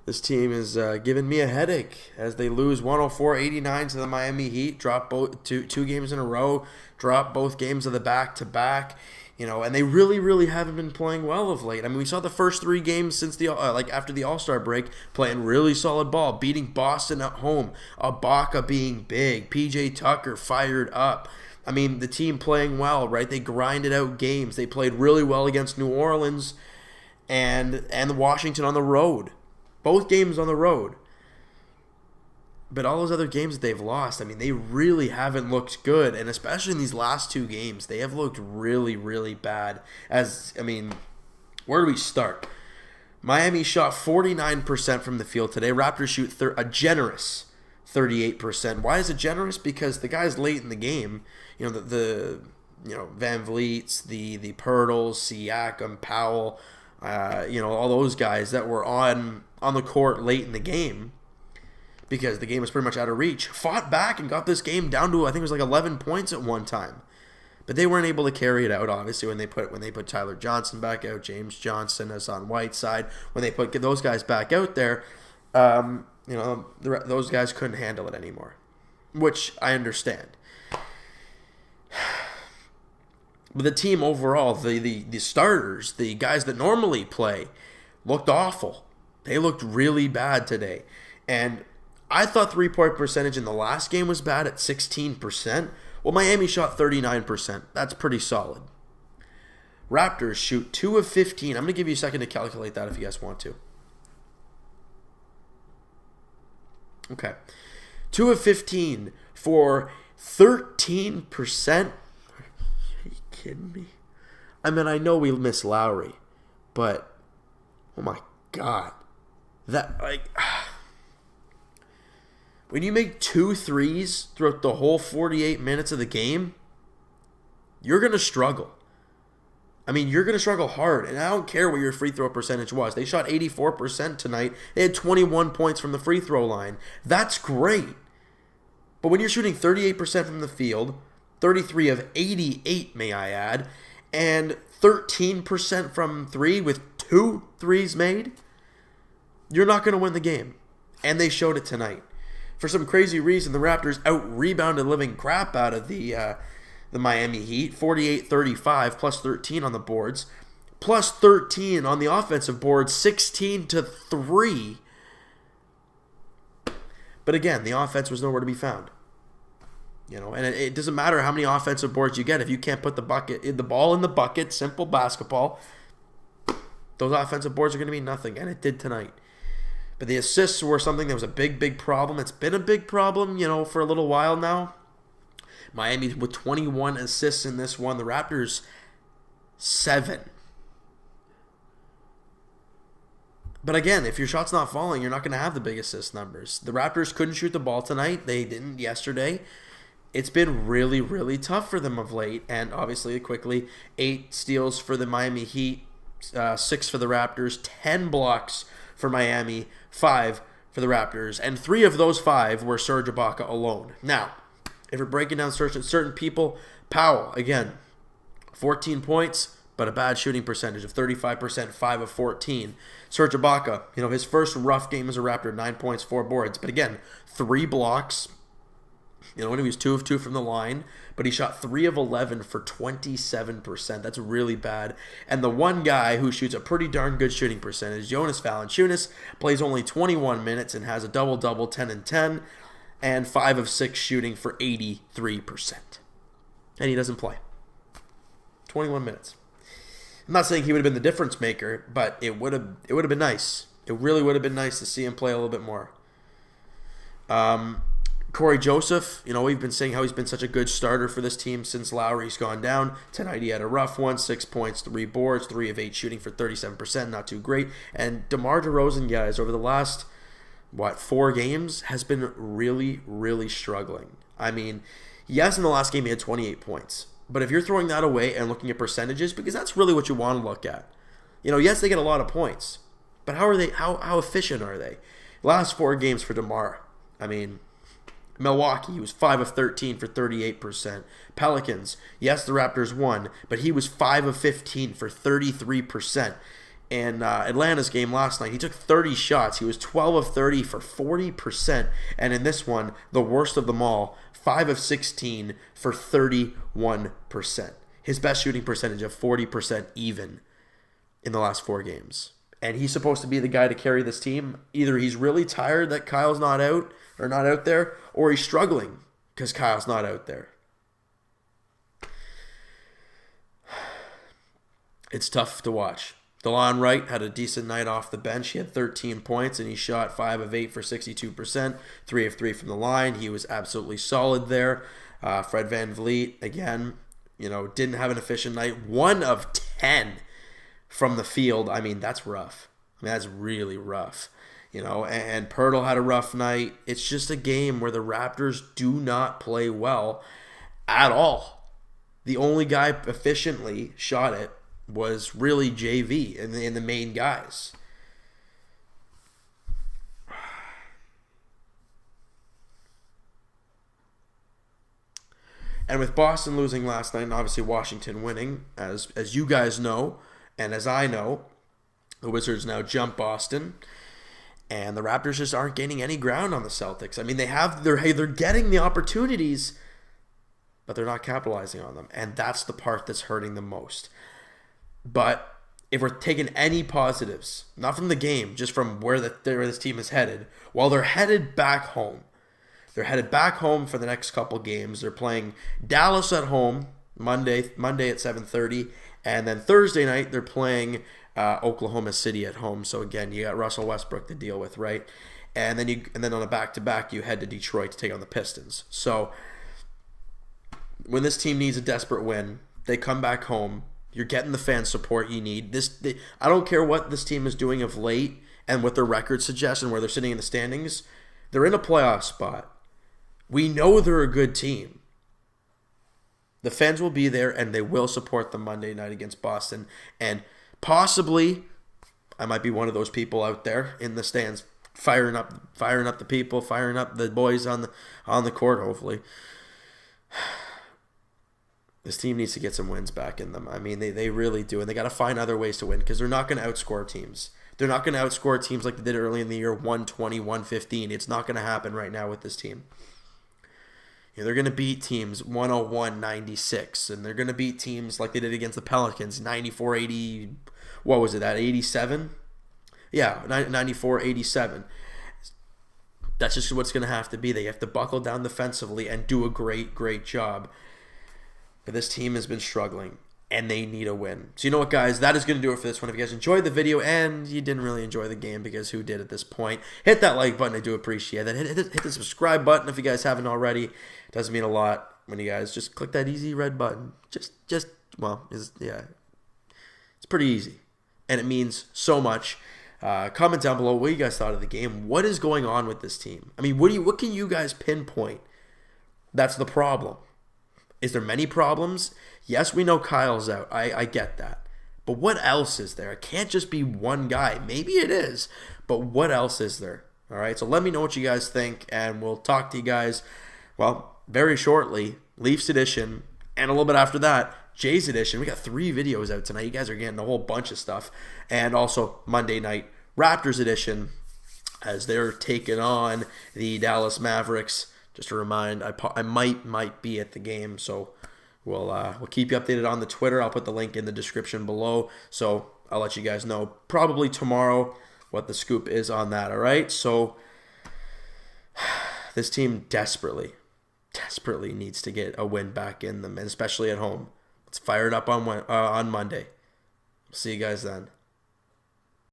This team is giving me a headache as they lose 104-89 to the Miami Heat, drop both two games in a row, drop both games of the back-to-back, and they really haven't been playing well of late. I mean, we saw the first three games since after the All-Star break playing really solid ball, beating Boston at home, Ibaka being big, PJ Tucker fired up. I mean, the team playing well, right? They grinded out games. They played really well against New Orleans and Washington on the road. Both games on the road. But all those other games that they've lost, I mean, they really haven't looked good. And especially in these last two games, they have looked really bad. Where do we start? Miami shot 49% from the field today. Raptors shoot a generous 38%. Why is it generous? Because the guys late in the game, the Van Vliet's, the Pirtles, Siakam, Powell, all those guys that were on the court late in the game, because the game was pretty much out of reach, fought back and got this game down to, I think it was like 11 points at one time. But they weren't able to carry it out, obviously, when they put Tyler Johnson back out, James Johnson, Hassan Whiteside, when they put those guys back out there, those guys couldn't handle it anymore, which I understand. But the team overall, the starters, the guys that normally play, looked awful. They looked really bad today. And I thought three-point percentage in the last game was bad at 16%. Well, Miami shot 39%. That's pretty solid. Raptors shoot 2 of 15. I'm going to give you a second to calculate that if you guys want to. Okay. 2 of 15 for 13%. Are you kidding me? I mean, I know we miss Lowry, but oh my God. When you make 2 threes throughout the whole 48 minutes of the game, you're going to struggle. I mean, you're going to struggle hard, and I don't care what your free throw percentage was. They shot 84% tonight. They had 21 points from the free throw line. That's great. But when you're shooting 38% from the field, 33 of 88, may I add, and 13% from three with 2 threes made, you're not going to win the game. And they showed it tonight. For some crazy reason, the Raptors out-rebounded living crap out of the Miami Heat, 48-35, plus 13 on the boards, plus 13 on the offensive board, 16-3. But again, the offense was nowhere to be found. And it doesn't matter how many offensive boards you get if you can't put the ball in the bucket, simple basketball. Those offensive boards are going to mean nothing, and it did tonight. But the assists were something that was a big problem. It's been a big problem, for a little while now. Miami with 21 assists in this one. The Raptors, 7. But again, if your shot's not falling, you're not going to have the big assist numbers. The Raptors couldn't shoot the ball tonight. They didn't yesterday. It's been really tough for them of late. And obviously, quickly, 8 steals for the Miami Heat, 6 for the Raptors, 10 blocks for Miami, 5 for the Raptors, and 3 of those 5 were Serge Ibaka alone. Now, if we're breaking down certain people, Powell, again, 14 points, but a bad shooting percentage of 35%, 5 of 14. Serge Ibaka, his first rough game as a Raptor, 9 points, 4 boards, but again, 3 blocks. When he was 2 of 2 from the line, but he shot 3 of 11 for 27%. That's really bad. And the one guy who shoots a pretty darn good shooting percentage, Jonas Valanciunas, plays only 21 minutes and has a double-double, 10 and 10, and 5 of 6 shooting for 83%. And he doesn't play. 21 minutes. I'm not saying he would have been the difference maker, but it would have been nice. It really would have been nice to see him play a little bit more. Corey Joseph, we've been saying how he's been such a good starter for this team since Lowry's gone down. Tonight he had a rough one, 6 points, 3 boards, 3 of 8 shooting for 37%, not too great. And DeMar DeRozan, guys, over the last, 4 games, has been really struggling. I mean, yes, in the last game he had 28 points. But if you're throwing that away and looking at percentages, because that's really what you want to look at. Yes, they get a lot of points. But how efficient are they? Last 4 games for DeMar, Milwaukee, he was 5 of 13 for 38%. Pelicans, yes, the Raptors won, but he was 5 of 15 for 33%. in Atlanta's game last night. He took 30 shots. He was 12 of 30 for 40%. And in this one, the worst of them all, 5 of 16 for 31%. His best shooting percentage of 40% even in the last 4 games. And he's supposed to be the guy to carry this team. Either he's really tired that Kyle's not out there, or he's struggling because Kyle's not out there. It's tough to watch. DeLon Wright had a decent night off the bench. He had 13 points, and he shot 5 of 8 for 62%, 3 of 3 from the line. He was absolutely solid there. Fred VanVleet, again, didn't have an efficient night. 1 of 10 from the field. I mean, that's rough. That's really rough. And Pirtle had a rough night. It's just a game where the Raptors do not play well at all. The only guy efficiently shot it was really JV and the main guys. And with Boston losing last night and obviously Washington winning, as you guys know, and as I know, the Wizards now jump Boston, and the Raptors just aren't gaining any ground on the Celtics. I mean, they're getting the opportunities, but they're not capitalizing on them, and that's the part that's hurting them most. But if we're taking any positives, not from the game, just from where this team is headed, well, they're headed back home. They're headed back home for the next couple games. They're playing Dallas at home Monday at 7:30, and then Thursday night they're playing Oklahoma City at home. So again, you got Russell Westbrook to deal with, right? And then on a back-to-back, you head to Detroit to take on the Pistons. So when this team needs a desperate win, they come back home. You're getting the fan support you need. I don't care what this team is doing of late and what their record suggests and where they're sitting in the standings. They're in a playoff spot. We know they're a good team. The fans will be there, and they will support them Monday night against Boston. And possibly, I might be one of those people out there in the stands, firing up the people, firing up the boys on the court. Hopefully, this team needs to get some wins back in them. I mean, they really do, and they got to find other ways to win because they're not going to outscore teams. They're not going to outscore teams like they did early in the year, 120, 115. It's not going to happen right now with this team. They're going to beat teams 101-96, and they're going to beat teams like they did against the Pelicans, 94-80. What was it, at 87? Yeah, 94-87. That's just what's going to have to be. They have to buckle down defensively and do a great, great job. But this team has been struggling, and they need a win. So you know what, guys? That is going to do it for this one. If you guys enjoyed the video and you didn't really enjoy the game, because who did at this point, hit that like button. I do appreciate that. Hit the subscribe button if you guys haven't already. It does mean a lot when you guys just click that easy red button. It's pretty easy, and it means so much. Comment down below what you guys thought of the game. What is going on with this team? I mean, what can you guys pinpoint? That's the problem. Is there many problems? Yes, we know Kyle's out. I get that. But what else is there? It can't just be one guy. Maybe it is, but what else is there? All right, so let me know what you guys think, and we'll talk to you guys, well, very shortly. Leafs edition, and a little bit after that, Jays edition. We got 3 videos out tonight. You guys are getting a whole bunch of stuff. And also Monday night, Raptors edition, as they're taking on the Dallas Mavericks. Just to remind, I might be at the game, so we'll keep you updated on the Twitter. I'll put the link in the description below, so I'll let you guys know probably tomorrow what the scoop is on that. All right, so this team desperately needs to get a win back in them, and especially at home. Let's fire it up on Monday. See you guys then.